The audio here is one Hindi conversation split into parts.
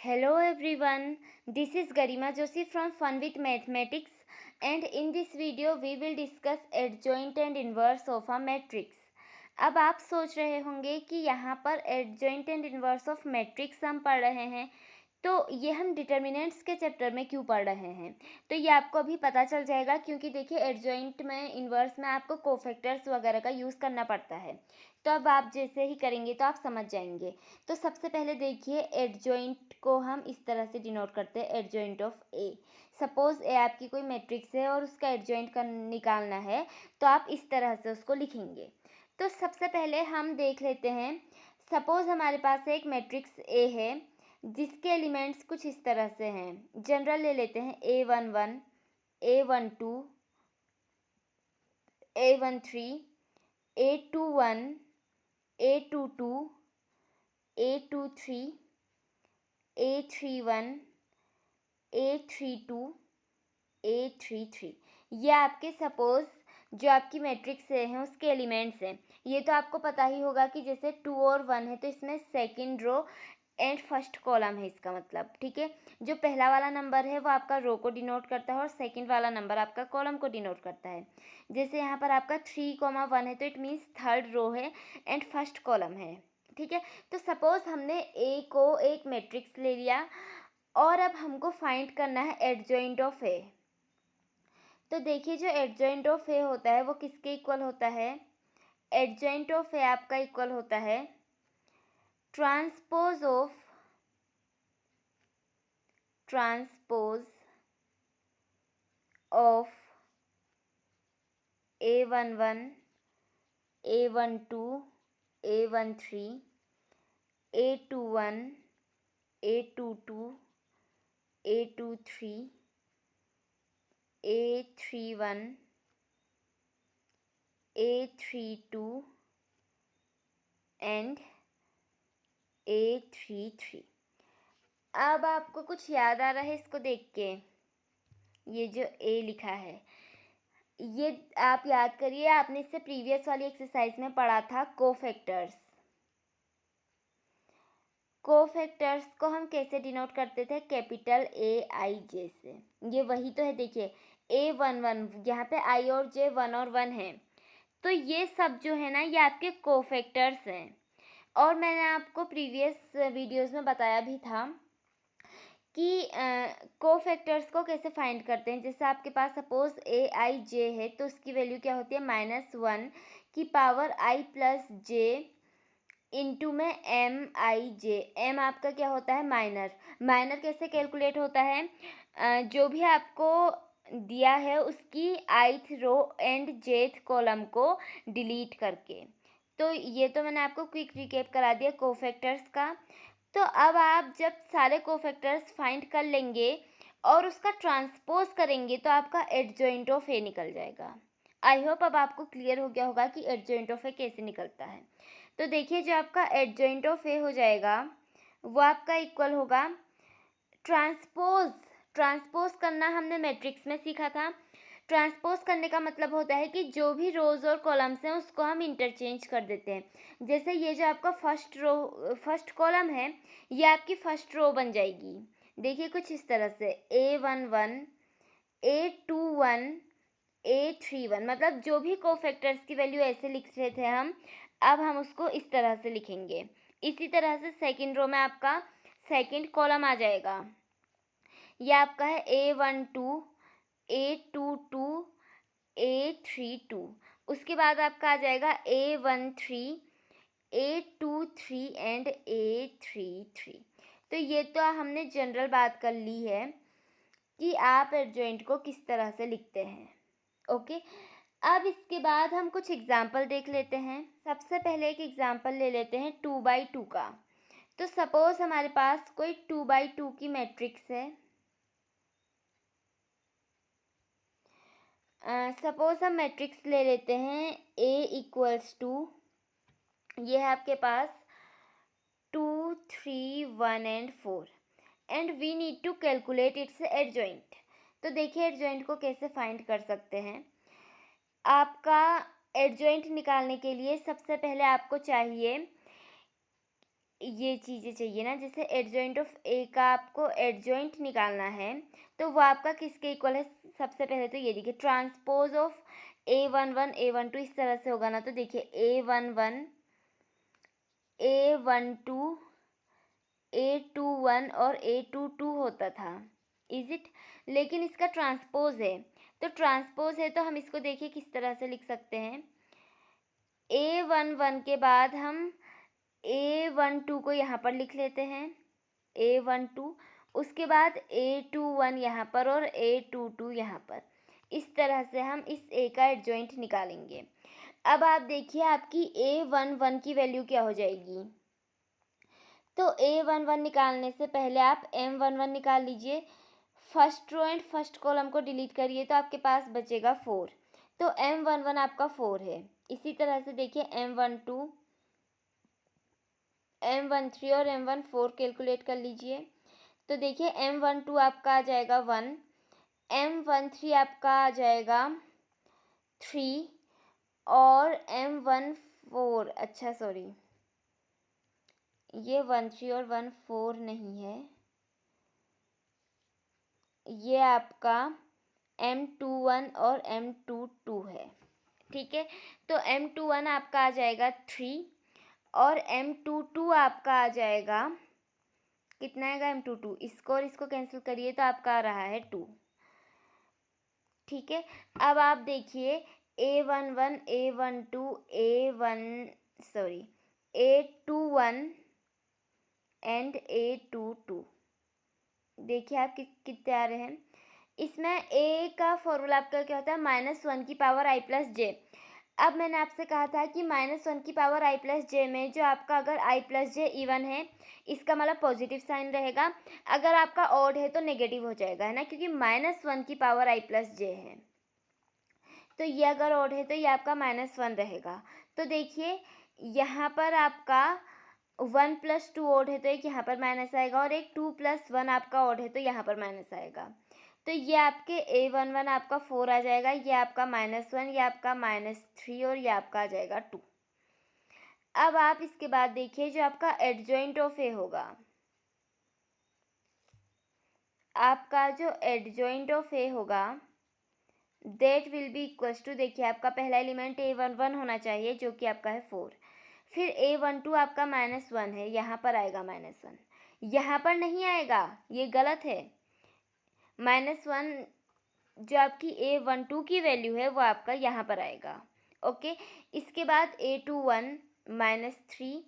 Hello everyone, this is Garima Joshi from Fun with Mathematics, and in this video we will discuss adjoint and inverse of a matrix. अब आप सोच रहे होंगे कि यहाँ पर adjoint and inverse of matrix हम पढ़ रहे हैं, तो ये हम डिटर्मिनेंट्स के चैप्टर में क्यों पढ़ रहे हैं। तो ये आपको अभी पता चल जाएगा, क्योंकि देखिए एडजॉइंट में, इन्वर्स में आपको कोफैक्टर्स वगैरह का यूज़ करना पड़ता है। तो अब आप जैसे ही करेंगे तो आप समझ जाएंगे। तो सबसे पहले देखिए, एडजॉइंट को हम इस तरह से डिनोट करते हैं, एडजॉइंट ऑफ ए। सपोज ए आपकी कोई मैट्रिक्स है और उसका एडजॉइंट का निकालना है, तो आप इस तरह से उसको लिखेंगे। तो सबसे पहले हम देख लेते हैं, सपोज हमारे पास एक मैट्रिक्स ए है जिसके एलिमेंट्स कुछ इस तरह से हैं। जनरल ले लेते हैं, A11, A12, A13, A21, A22, A23, A31, A32, A33। ये आपके सपोज जो आपकी मैट्रिक्स हैं उसके एलिमेंट्स हैं। ये तो आपको पता ही होगा कि जैसे 2 और 1 है तो इसमें second row and first column है, इसका मतलब, ठीक है। जो पहला वाला नंबर है वो आपका रो को डिनोट करता है और सेकंड वाला नंबर आपका कॉलम को डिनोट करता है। जैसे यहाँ पर आपका 3,1 है तो इट मीन्स थर्ड रो है एंड फर्स्ट कॉलम है, ठीक है। तो सपोज हमने ए को एक मैट्रिक्स ले लिया और अब हमको फाइंड करना है एडजॉइंट ऑफ ए। तो देखिए, जो एडजॉइंट ऑफ ए होता है वो किसके इक्वल होता है? एडजॉइंट ऑफ ए आपका इक्वल होता है transpose of A11, A12, A13, A21, A22, A23, A31, A32 and A33। अब आपको कुछ याद आ रहा है इसको देख के? ये जो ए लिखा है ये आप याद करिए, आपने इससे प्रीवियस वाली एक्सरसाइज में पढ़ा था कोफैक्टर्स। कोफैक्टर्स को हम कैसे डिनोट करते थे? कैपिटल AIJ से। ये वही तो है, देखिए A11, यहाँ पे I और J 1 और 1 है, तो ये सब जो है ना ये आपके कोफैक्टर्स हैं। और मैंने आपको प्रीवियस वीडियोस में बताया भी था कि कोफैक्टर्स को कैसे फाइंड करते हैं। जैसे आपके पास सपोज AIJ है तो उसकी वैल्यू क्या होती है? -1 की power I plus J into में MIJ। M आपका क्या होता है? माइनर। माइनर कैसे कैलकुलेट होता है? जो भी आपको दिया है उसकी ith row and jth column को डिलीट करके। तो ये तो मैंने आपको क्विक रिकैप करा दिया कोफैक्टर्स का। तो अब आप जब सारे कोफैक्टर्स फाइंड कर लेंगे और उसका ट्रांसपोज करेंगे तो आपका एडजॉइंट ऑफ ए निकल जाएगा। आई होप अब आपको क्लियर हो गया होगा कि एडजॉइंट ऑफ ए कैसे निकलता है। तो देखिए, जो आपका एडजॉइंट ऑफ ए हो जाएगा वो आपका इक्वल होगा ट्रांसपोज करना हमने मैट्रिक्स में सीखा था। ट्रांसपोज करने का मतलब होता है कि जो भी रोज और कॉलम्स हैं उसको हम इंटरचेंज कर देते हैं। जैसे ये जो आपका फर्स्ट कॉलम है ये आपकी फर्स्ट रो बन जाएगी। देखिए कुछ इस तरह से A11, A21, A31, मतलब जो भी कोफैक्टर्स की वैल्यू ऐसे लिख रहे थे हम, अब हम उसको इस तरह से लिखेंगे। इसी तरह से सेकंड रो में आपका सेकंड कॉलम आ जाएगा। ये आपका है A12, A22, A32। उसके बाद आपका आ जाएगा A13, A23 एंड A33। तो ये तो हमने जनरल बात कर ली है कि आप एडजॉइंट को किस तरह से लिखते हैं। ओके, अब इसके बाद हम कुछ एग्जाम्पल देख लेते हैं। सबसे पहले एक एग्जाम्पल ले लेते हैं 2/2 का। तो सपोज हमारे पास कोई 2/2 की मैट्रिक्स है। सपोज हम मैट्रिक्स ले लेते हैं A = ये है आपके पास 2, 3, 1 and 4 and we need to calculate its adjoint. तो देखिए एडजॉइंट को कैसे फाइंड कर सकते हैं। आपका एडजॉइंट निकालने के लिए सबसे पहले आपको चाहिए ये चीज़ें चाहिए ना, जैसे एडजॉइंट ऑफ ए का आपको एडजॉइंट निकालना है, तो वो आपका किसके इक्वल है? सबसे पहले तो ये देखिए, ट्रांसपोज ऑफ A11 A12 इस तरह से होगा ना, तो देखिए A11 A12 A21 और A22 होता था, इज इट? लेकिन इसका ट्रांसपोज है, तो ट्रांसपोज है तो हम इसको देखिए किस तरह से लिख सकते हैं। A11 के बाद हम A12 को यहाँ पर लिख लेते हैं, A12, उसके बाद A21 यहाँ पर और A22 यहाँ पर। इस तरह से हम इस A का एडजॉइंट निकालेंगे। अब आप देखिए आपकी A11 की वैल्यू क्या हो जाएगी। तो A11 निकालने से पहले आप M11 निकाल लीजिए। First row and first column को डिलीट करिए तो आपके पास बचेगा 4। तो M11 आपका 4 है। इसी तरह से देखिए M12, M13 और M14 कैलकुलेट कर लीजिए। तो देखिए M12 आपका आ जाएगा 1, M13 आपका आ जाएगा 3 और M14, अच्छा सॉरी, ये 13 और 14 नहीं है, ये आपका M21 और M22 है। ठीक है, तो M21 आपका आ जाएगा 3 और M22 आपका आ जाएगा, कितना आएगा M22, इसको और इसको कैंसिल करिए तो आपका आ रहा है 2। ठीक है, अब आप देखिए A11 A12 A21 and A22, देखिए आप कितने आ रहे हैं। इसमें A का फॉर्मूला आपका क्या होता है? -1 की पावर i प्लस जे। अब मैंने आपसे कहा था कि -1 की पावर i प्लस जे में जो आपका अगर i प्लस जे इवन है, इसका मतलब पॉजिटिव साइन रहेगा, अगर आपका ऑड है तो नेगेटिव हो जाएगा, है ना, क्योंकि -1 की पावर i प्लस जे है। तो ये अगर ऑड है तो ये आपका -1 रहेगा। तो देखिए यहाँ पर आपका 1 + 2 ऑड है तो एक यहाँ पर माइनस आएगा, और एक 2 + 1 आपका ऑड है तो यहाँ पर माइनस आएगा। तो ये आपके A11 आपका 4 आ जाएगा, ये आपका -1, ये आपका -3 और ये आपका आ जाएगा 2। अब आप इसके बाद देखिए जो आपका एडजॉइंट ऑफ ए होगा, आपका जो एडजॉइंट ऑफ ए होगा that will be equals to, देखिए आपका पहला एलिमेंट A11 होना चाहिए जो कि आपका है 4, फिर A12 आपका -1 है, यहाँ पर आएगा -1, यहाँ पर नहीं आएगा, ये गलत है। -1 जो आपकी A12 की वैल्यू है वो आपका यहाँ पर आएगा। ओके, इसके बाद A21 -3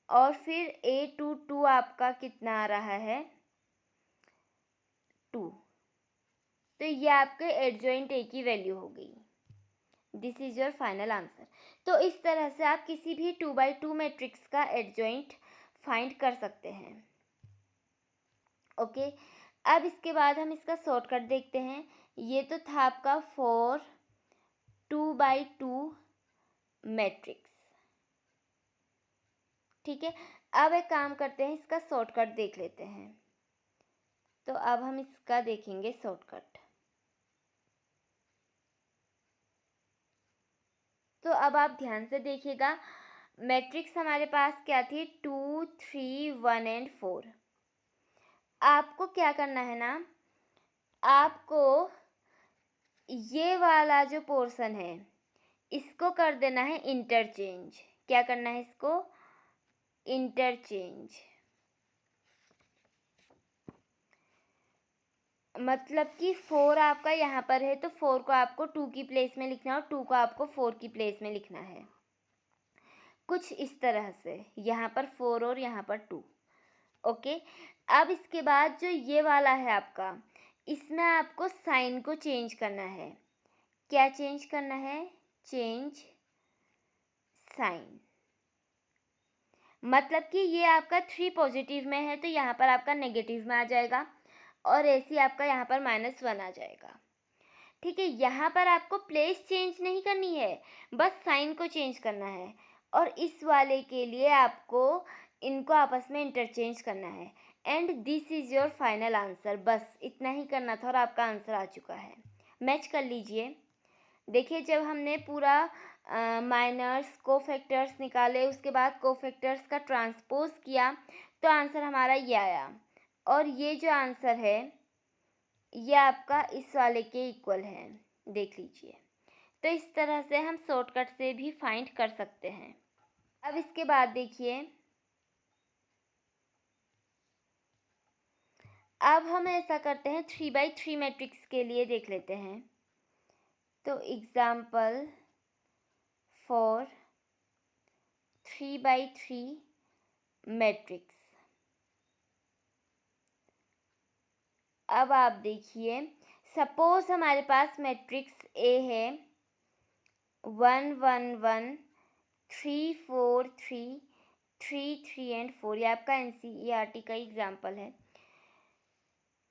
और फिर A22 आपका कितना आ रहा है? 2। तो ये आपके एडजॉइंट ए की वैल्यू हो गई। This is your final answer. तो इस तरह से आप किसी भी 2x2 मैट्रिक्स का एडजॉइंट फाइंड कर सकते हैं। ओके, अब इसके बाद हम इसका शॉर्टकट देखते हैं। ये तो था आपका 4 2x2 मैट्रिक्स। ठीक है, अब एक काम करते हैं, इसका शॉर्टकट देख लेते हैं। तो अब हम इसका देखेंगे शॉर्टकट। तो अब आप ध्यान से देखिएगा, मैट्रिक्स हमारे पास क्या थी? 2 3 1 एंड 4। आपको क्या करना है ना, आपको ये वाला जो पोर्शन है इसको कर देना है इंटरचेंज। क्या करना है इसको? इंटरचेंज। मतलब कि 4 आपका यहाँ पर है तो 4 को आपको 2 की प्लेस में लिखना है और 2 को आपको 4 की प्लेस में लिखना है, कुछ इस तरह से। यहाँ पर 4 और यहाँ पर 2। ओके, अब इसके बाद जो ये वाला है आपका, इसमें आपको साइन को चेंज करना है। क्या चेंज करना है? Change sign. मतलब कि ये आपका 3 पॉजिटिव में है तो यहाँ पर आपका नेगेटिव में आ जाएगा, और ऐसे आपका यहाँ पर -1 आ जाएगा। ठीक है, यहाँ पर आपको प्लेस चेंज नहीं करनी है, बस साइन को चेंज करना है, और इस वाले के लिए आपको इनको आपस में इंटरचेंज करना है। And this is your final answer. बस इतना ही करना था और आपका आंसर आ चुका है। मैच कर लीजिए। देखिए जब हमने पूरा माइनर्स कोफैक्टर्स निकाले, उसके बाद कोफैक्टर्स का ट्रांसपोज किया, तो आंसर हमारा ये आया। और ये जो आंसर है ये आपका इस वाले के इक्वल है, देख लीजिए। तो इस तरह से हम शॉर्टकट से भी फाइंड कर सकते हैं। अब इसके बाद देखिए, अब हम ऐसा करते हैं 3x3 मैट्रिक्स के लिए देख लेते हैं। तो एग्जाम्पल फॉर 3x3 मैट्रिक्स। अब आप देखिए, सपोज हमारे पास मैट्रिक्स ए है 1 1 1 3 4 3 3 3 एंड 4, ये आपका NCERT का एग्जाम्पल है।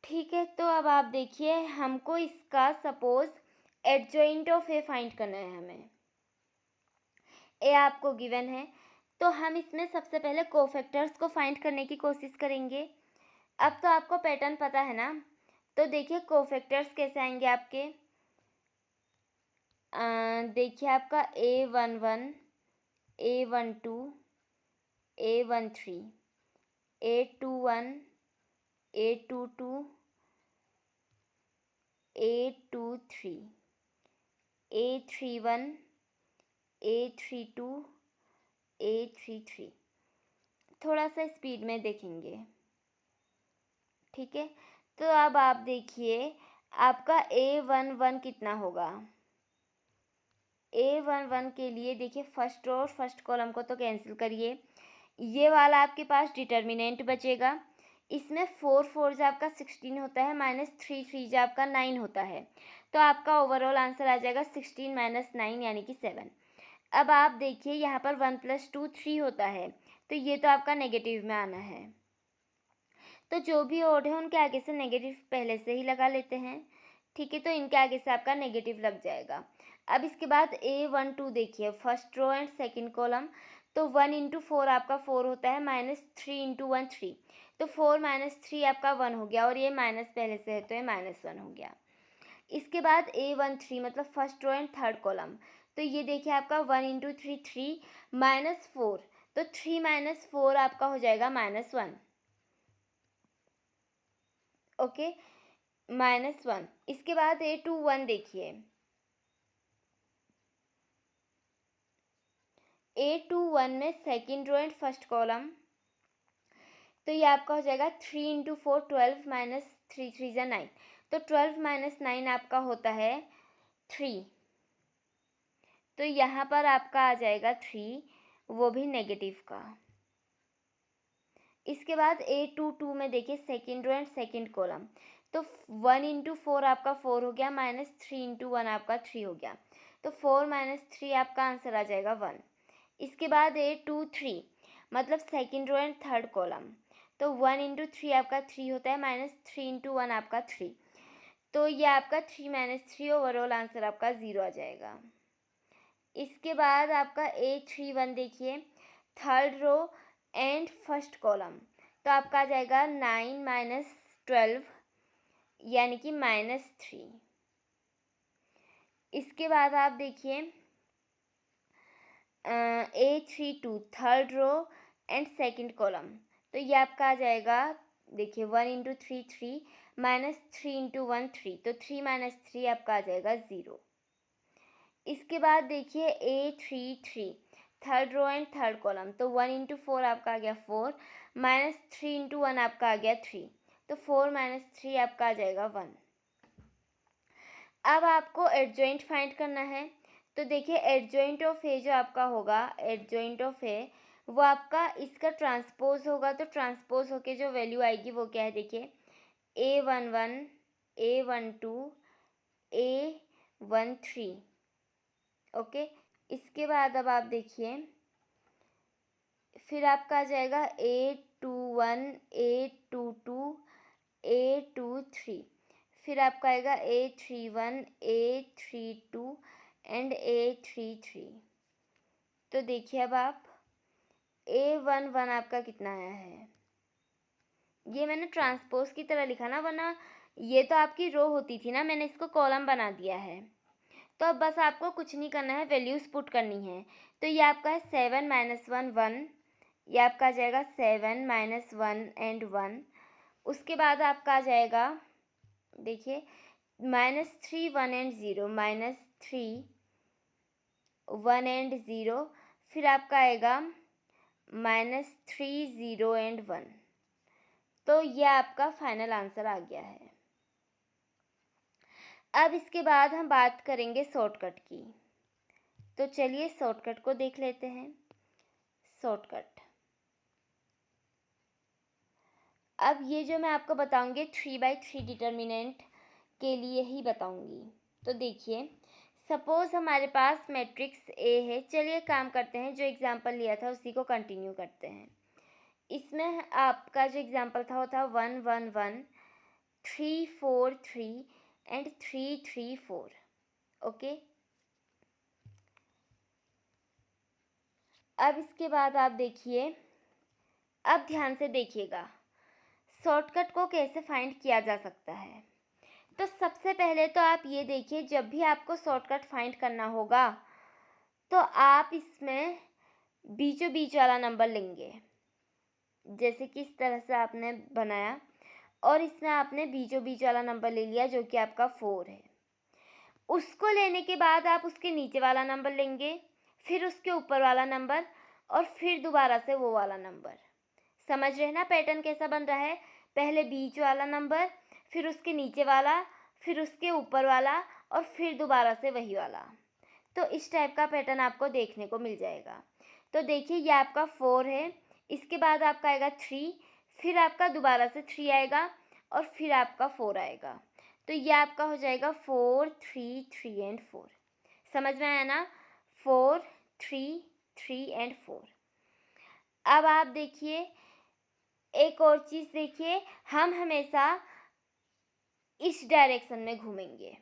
ठीक है, तो अब आप देखिए, हमको इसका suppose adjoint of A find करना है हमें। ए आपको गिवन है, तो हम इसमें सबसे पहले कोफैक्टर्स को फाइंड करने की कोशिश करेंगे। अब तो आपको पैटर्न पता है ना, तो देखिए कोफैक्टर्स कैसे आएंगे आपके। देखिए आपका A11 A12 A13 A21 A22 A23 A31 A32 A33। थोड़ा सा स्पीड में देखेंगे, ठीक है। तो अब आप देखिए आपका A11 कितना होगा। A11 के लिए देखिए फर्स्ट रो और फर्स्ट कॉलम को तो कैंसिल करिए, ये वाला आपके पास डिटर्मिनेंट बचेगा। इसमें 4 4 आपका 16 होता है, -3 3 आपका 9 होता है, तो आपका ओवरऑल आंसर आ जाएगा 16 - 9 यानी कि 7। अब आप देखिए यहाँ पर 1 + 2 3 होता है, तो ये तो आपका नेगेटिव में आना है, तो जो भी ओड है उनके आगे से नेगेटिव पहले से ही लगा लेते हैं, ठीक है। तो इनके आगे से आपका नेगेटिव लग जाएगा। अब इसके बाद A12 देखिए, first row and second column, तो 1 × 4 आपका 4 होता है, -3 × 1 3, तो 4 - 3 आपका 1 हो गया, और ये माइनस पहले से है तो ये -1 हो गया। इसके बाद A13 मतलब first row and third column, तो ये देखिए आपका 1 × 3 3 -4, तो 3 - 4 आपका हो जाएगा -1, ओके, -1। इसके बाद A21 देखिए, A21 में second row and first column, तो ये आपका हो जाएगा 3 × 4 12 -3 3 9, तो 12 - 9 आपका होता है 3, तो यहाँ पर आपका आ जाएगा 3, वो भी नेगेटिव का। इसके बाद A22 में देखिए second row and second column, तो 1 × 4 आपका 4 हो गया, -3 × 1 आपका 3 हो गया, तो 4 - 3 आपका आंसर आ जाएगा 1। इसके बाद A23 मतलब second row and third column, तो 1 × 3 आपका 3 होता है, -3 × 1 आपका 3, तो ये आपका 3 - 3 ओवरऑल आंसर आपका 0 आ जाएगा। इसके बाद आपका A31 देखिए, third row and first column, तो आपका आ जाएगा 9 - 12 यानी कि -3। इसके बाद आप देखिए A32 third row and second column, तो ये आपका आ जाएगा, देखिए 1 × 3 3 -3 × 1 3, तो 3 - 3 आपका आ जाएगा 0। इसके बाद देखिए A33 third row and third column, तो 1 × 4 आपका आ गया 4, -3 × 1 आपका आ गया 3, तो 4 - 3 आपका आ जाएगा 1। अब आपको एडजॉइंट फाइंड करना है, तो देखिए एडजॉइंट ऑफ ए जो आपका होगा, एडजॉइंट ऑफ ए वो आपका इसका ट्रांसपोज होगा, तो ट्रांसपोज होके जो वैल्यू आएगी वो क्या है, देखिए A11 A12 A13, ओके। इसके बाद अब आप देखिए फिर आपका आ जाएगा A21 A22 A23, फिर आपका आएगा A31 A32 एंड A33। तो देखिए अब आप A11 आपका कितना आया है, ये मैंने ट्रांसपोज की तरह लिखा ना, वरना ये तो आपकी रो होती थी ना, मैंने इसको कॉलम बना दिया है। तो अब बस आपको कुछ नहीं करना है, वैल्यूज़ पुट करनी है। तो ये आपका है 7 - 1 1, ये आपका आ जाएगा 7 - 1 एंड 1। उसके बाद आपका आ जाएगा, देखिए, -3 1 एंड 0, -3 1 एंड 0, फिर आपका आएगा -3 0 एंड 1। तो ये आपका फाइनल आंसर आ गया है। अब इसके बाद हम बात करेंगे शॉर्टकट की। तो चलिए शॉर्टकट को देख लेते हैं। शॉर्टकट, अब ये जो मैं आपको बताऊंगी 3/3 डिटर्मिनेंट के लिए ही बताऊंगी। तो देखिए, सपोज हमारे पास मैट्रिक्स ए है। चलिए काम करते हैं, जो एग्जांपल लिया था उसी को कंटिन्यू करते हैं। इसमें आपका जो एग्जांपल था वो था 1 1 1 3 4 3 एंड 3 3 4। ओके, अब इसके बाद आप देखिए, अब ध्यान से देखिएगा शॉर्टकट को कैसे फाइंड किया जा सकता है। तो सबसे पहले तो आप ये देखिए, जब भी आपको शॉर्टकट फाइंड करना होगा तो आप इसमें बीचों बीच वाला नंबर लेंगे, जैसे कि इस तरह से आपने बनाया, और इसमें आपने बीचों बीच वाला नंबर ले लिया जो कि आपका 4 है। उसको लेने के बाद आप उसके नीचे वाला नंबर लेंगे, फिर उसके ऊपर वाला नंबर, और फिर दोबारा से वो वाला नंबर। समझ रहे हैं ना पैटर्न कैसा बन रहा है? पहले बीच वाला नंबर, फिर उसके नीचे वाला, फिर उसके ऊपर वाला, और फिर दोबारा से वही वाला। तो इस टाइप का पैटर्न आपको देखने को मिल जाएगा। तो देखिए, ये आपका 4 है, इसके बाद आपका आएगा 3, फिर आपका दोबारा से 3 आएगा, और फिर आपका 4 आएगा। तो ये आपका हो जाएगा 4 3 3 एंड 4। समझ में आया ना? 4 3 3 एंड 4। अब आप देखिए एक और चीज़, देखिए हम हमेशा इस डायरेक्शन में घूमेंगे,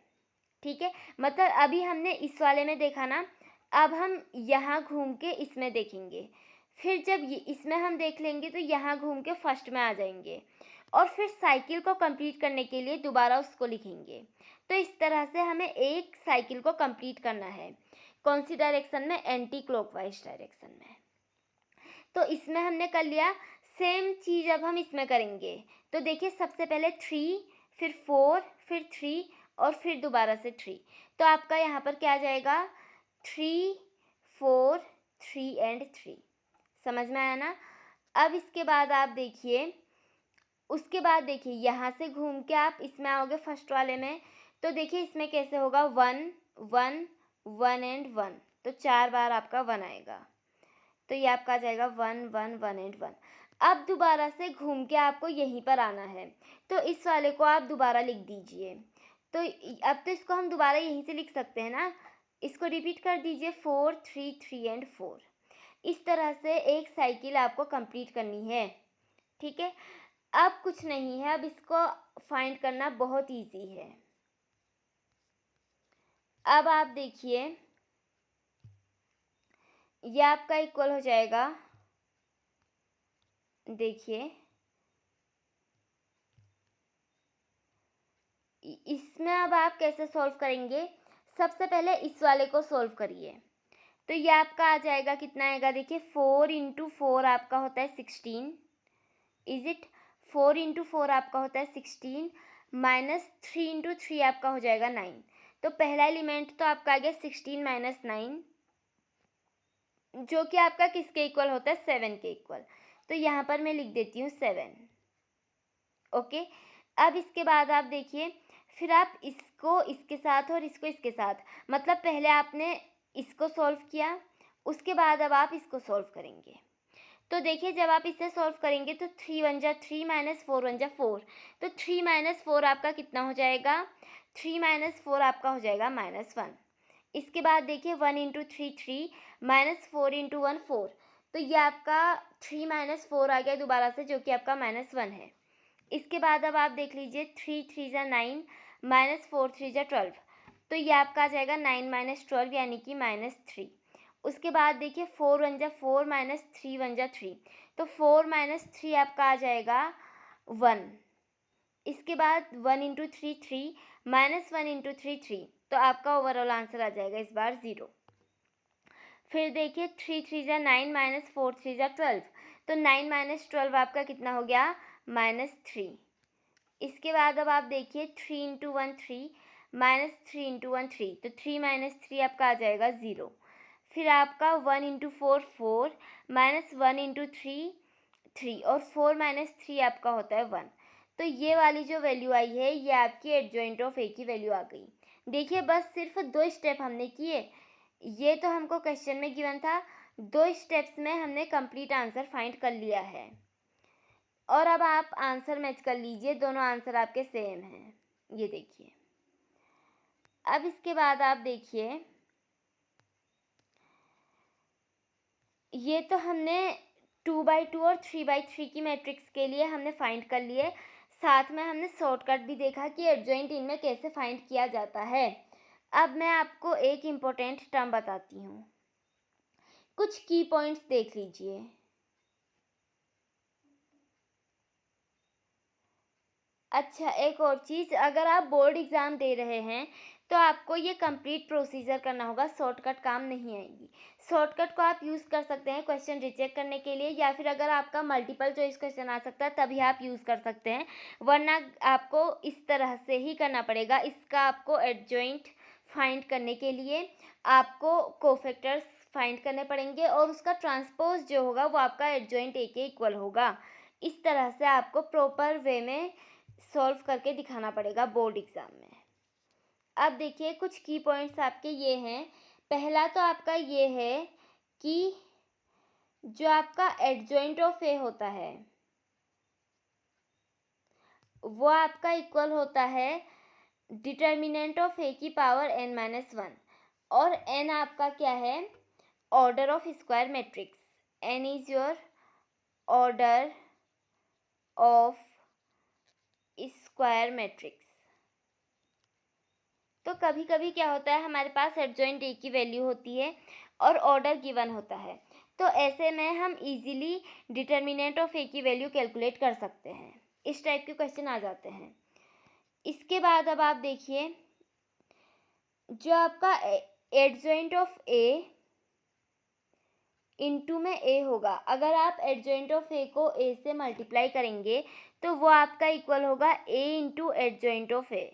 ठीक है? मतलब अभी हमने इस वाले में देखा ना, अब हम यहाँ घूम के इसमें देखेंगे, फिर जब ये इसमें हम देख लेंगे तो यहाँ घूम के फर्स्ट में आ जाएंगे, और फिर साइकिल को कंप्लीट करने के लिए दोबारा उसको लिखेंगे। तो इस तरह से हमें एक साइकिल को कंप्लीट करना है। कौन सी डायरेक्शन में? एंटी क्लॉकवाइज डायरेक्शन में। तो इसमें हमने कर लिया, सेम चीज़ अब हम इसमें करेंगे। तो देखिए, सबसे पहले 3, फिर 4, फिर 3, और फिर दोबारा से 3। तो आपका यहाँ पर क्या आ जाएगा? 3 4 3 एंड 3। समझ में आया ना? अब इसके बाद आप देखिए, उसके बाद देखिए यहाँ से घूम के आप इसमें आओगे फर्स्ट वाले में। तो देखिए इसमें कैसे होगा, 1 1 1 एंड 1। तो 4 बार आपका 1 आएगा। तो ये आपका आ जाएगा 1 1 1 एंड 1। अब दोबारा से घूम के आपको यहीं पर आना है, तो इस वाले को आप दोबारा लिख दीजिए। तो अब तो इसको हम दोबारा यहीं से लिख सकते हैं ना, इसको रिपीट कर दीजिए, 4 3 3 एंड 4। इस तरह से एक साइकिल आपको कंप्लीट करनी है, ठीक है? अब कुछ नहीं है, अब इसको फाइंड करना बहुत इजी है। अब आप देखिए, ये आपका इक्वल हो जाएगा, देखिए इसमें अब आप कैसे सॉल्व करेंगे? सबसे पहले इस वाले को सॉल्व करिए। तो ये आपका आ जाएगा, कितना आएगा? देखिए 4 × 4 आपका होता है 16, इज इट? 4 × 4 आपका होता है 16, -3 × 3 आपका हो जाएगा 9। तो पहला एलिमेंट तो आपका आ गया 16 - 9, जो कि आपका किसके इक्वल होता है? 7 के इक्वल। तो यहाँ पर मैं लिख देती हूँ 7। ओके, अब इसके बाद आप देखिए, फिर आप इसको इसके साथ और इसको इसके साथ, मतलब पहले आपने इसको सॉल्व किया, उसके बाद अब आप इसको सॉल्व करेंगे। तो देखिए, जब आप इसे सॉल्व करेंगे तो 3 1 जा 3 -4 1 जा 4। तो 3 - 4 आपका कितना हो जाएगा? 3 - 4 आपका हो जाएगा -1। इसके बाद देखिए 1 × 3 3, -4 × 1 4। तो ये आपका 3 - 4 आ गया दोबारा से, जो कि आपका -1 है। इसके बाद अब आप देख लीजिए, 3 3 जा 9, -4 3 जा 12। तो ये आपका आ जाएगा 9 - 12 यानी कि -3। उसके बाद देखिए 4 1 जा 4, -3 1 जा 3। तो 4 - 3 आपका आ जाएगा 1। इसके बाद 1 × 3 3, -1 × 3 3। तो आपका ओवरऑल आंसर आ जाएगा इस बार 0। फिर देखिए 3 3 जा 9 माइनस 4 3 जा 12, तो 9 माइनस 12 आपका कितना हो गया -3। इसके बाद अब आप देखिए 3 इंटू 1 3 माइनस 3 इंटू 1 3, तो 3 माइनस 3 आपका आ जाएगा 0। फिर आपका 1 इंटू 4 4 माइनस 1 इंटू 3 3, और 4 माइनस 3 आपका होता है 1। तो ये वाली जो वैल्यू आई है ये आपकी एडजॉइंट ऑफ ए की वैल्यू आ गई। देखिए बस सिर्फ 2 स्टेप हमने किए, ये तो हमको क्वेश्चन में गिवन था, 2 स्टेप्स में हमने कंप्लीट आंसर फाइंड कर लिया है। और अब आप आंसर मैच कर लीजिए, दोनों आंसर आपके सेम हैं, ये देखिए। अब इसके बाद आप देखिए, ये तो हमने 2/2 और 3/3 की मैट्रिक्स के लिए हमने फाइंड कर लिए, साथ में हमने शॉर्टकट भी देखा कि एडजॉइंट इनमें कैसे फाइंड किया जाता है। अब मैं आपको एक इम्पोर्टेंट टर्म बताती हूँ, कुछ की पॉइंट्स देख लीजिए। अच्छा, एक और चीज़, अगर आप बोर्ड एग्ज़ाम दे रहे हैं तो आपको ये कंप्लीट प्रोसीजर करना होगा, शॉर्टकट काम नहीं आएगी। शॉर्टकट को आप यूज़ कर सकते हैं क्वेश्चन रिचेक करने के लिए, या फिर अगर आपका मल्टीपल चॉइस क्वेश्चन आ सकता है तभी आप यूज़ कर सकते हैं, वरना आपको इस तरह से ही करना पड़ेगा। इसका आपको एडजॉइंट फाइंड करने के लिए आपको कोफैक्टर्स फाइंड करने पड़ेंगे, और उसका ट्रांसपोज जो होगा वो आपका एडजॉइंट ए के इक्वल होगा। इस तरह से आपको प्रॉपर वे में सॉल्व करके दिखाना पड़ेगा बोर्ड एग्ज़ाम में। अब देखिए कुछ की पॉइंट्स आपके ये हैं। पहला तो आपका ये है कि जो आपका एडजॉइंट ऑफ ए होता है वो आपका इक्वल होता है डिटर्मिनेंट ऑफ ए की पावर n-1, और n आपका क्या है, order of square matrix. n is your order of square matrix. तो कभी कभी क्या होता है, हमारे पास एडजॉइंट ए की वैल्यू होती है और ऑर्डर गिवन होता है, तो ऐसे में हम इजीली डिटर्मिनेंट ऑफ ए की वैल्यू कैलकुलेट कर सकते हैं। इस टाइप के क्वेश्चन आ जाते हैं। इसके बाद अब आप देखिए, जो आपका एडजॉइंट ऑफ ए इनटू में ए होगा, अगर आप एडजॉइंट ऑफ ए को ए से मल्टीप्लाई करेंगे तो वो आपका इक्वल होगा ए इंटू एडजॉइंट ऑफ ए।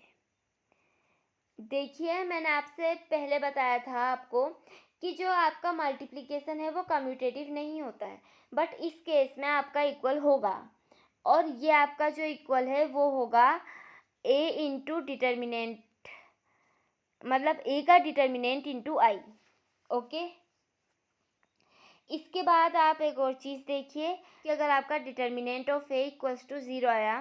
देखिए मैंने आपसे पहले बताया था आपको कि जो आपका मल्टीप्लिकेशन है वो कम्यूटेटिव नहीं होता है, बट इस केस में आपका इक्वल होगा, और ये आपका जो इक्वल है वो होगा ए इंटू डिटर्मिनेंट, मतलब ए का डिटर्मिनेंट इंटू आई। ओके, इसके बाद आप एक और चीज़ देखिए कि अगर आपका determinant of A equals to 0 आया,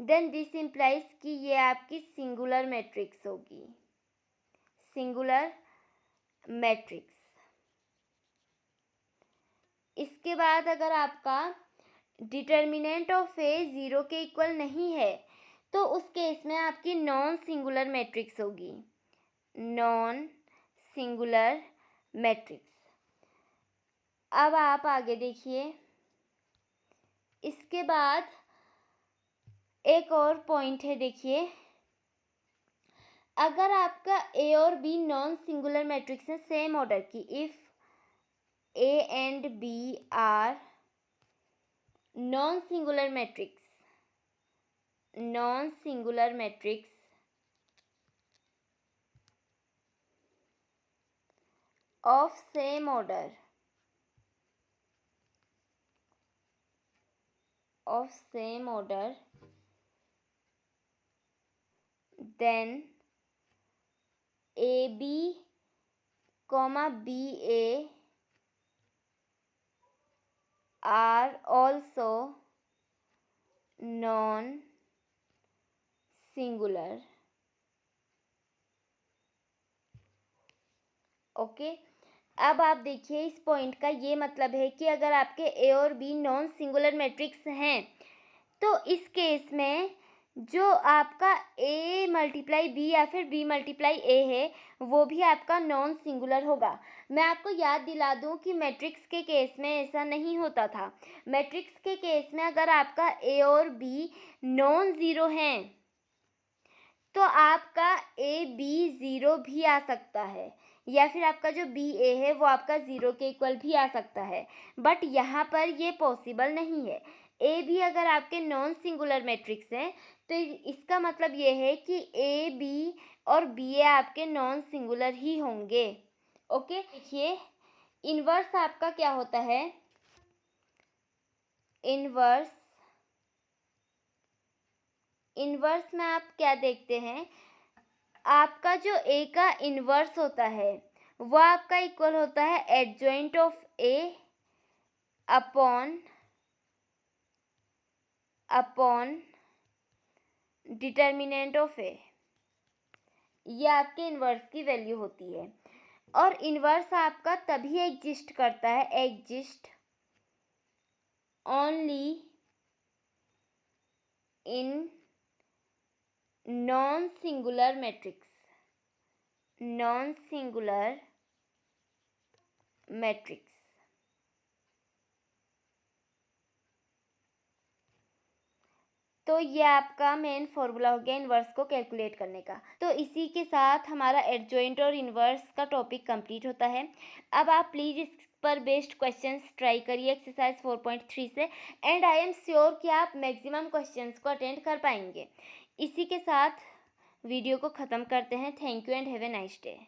देन दिस इम्प्लाइज कि ये आपकी सिंगुलर मैट्रिक्स होगी, सिंगुलर मैट्रिक्स। इसके बाद अगर आपका डिटर्मिनेंट ऑफ ए 0 के इक्वल नहीं है तो उस केस में आपकी नॉन सिंगुलर मैट्रिक्स होगी, नॉन सिंगुलर मैट्रिक्स। अब आप आगे देखिए, इसके बाद एक और पॉइंट है, देखिए अगर आपका ए और बी नॉन सिंगुलर मैट्रिक्स है सेम ऑर्डर की, if A and B are non singular matrix, non singular matrix of same order, of same order, then AB comma BA are also non singular. Okay, अब आप देखिए इस पॉइंट का ये मतलब है कि अगर आपके ए और बी नॉन सिंगुलर मैट्रिक्स हैं तो इस केस में जो आपका ए मल्टीप्लाई बी या फिर बी मल्टीप्लाई ए है वो भी आपका नॉन सिंगुलर होगा। मैं आपको याद दिला दूं कि मैट्रिक्स के केस में ऐसा नहीं होता था। मैट्रिक्स के केस में अगर आपका ए और बी नॉन ज़ीरो हैं तो आपका ए बी ज़ीरो भी आ सकता है, या फिर आपका जो बी ए है वो आपका ज़ीरो के इक्वल भी आ सकता है, बट यहाँ पर ये पॉसिबल नहीं है। ए भी अगर आपके नॉन सिंगुलर मैट्रिक्स हैं तो इसका मतलब ये है कि ए बी और बी ए आपके नॉन सिंगुलर ही होंगे। ओके, देखिए इन्वर्स आपका क्या होता है, इन्वर्स में आप क्या देखते हैं, आपका जो ए का इन्वर्स होता है वो आपका इक्वल होता है adjoint of A upon determinant of A. ये आपके इन्वर्स की वैल्यू होती है। और इन्वर्स आपका तभी एग्जिस्ट करता है, exist only in non singular matrix, non singular matrix. तो ये आपका मेन फॉर्मूला हो गया इन्वर्स को कैलकुलेट करने का। तो इसी के साथ हमारा एडजॉइंट और इन्वर्स का टॉपिक कंप्लीट होता है। अब आप प्लीज़ इस पर बेस्ड क्वेश्चंस ट्राई करिए एक्सरसाइज 4.3 से, एंड आई एम श्योर कि आप मैक्सिमम क्वेश्चंस को अटेंड कर पाएंगे। इसी के साथ वीडियो को ख़त्म करते हैं। Thank you and have a nice day.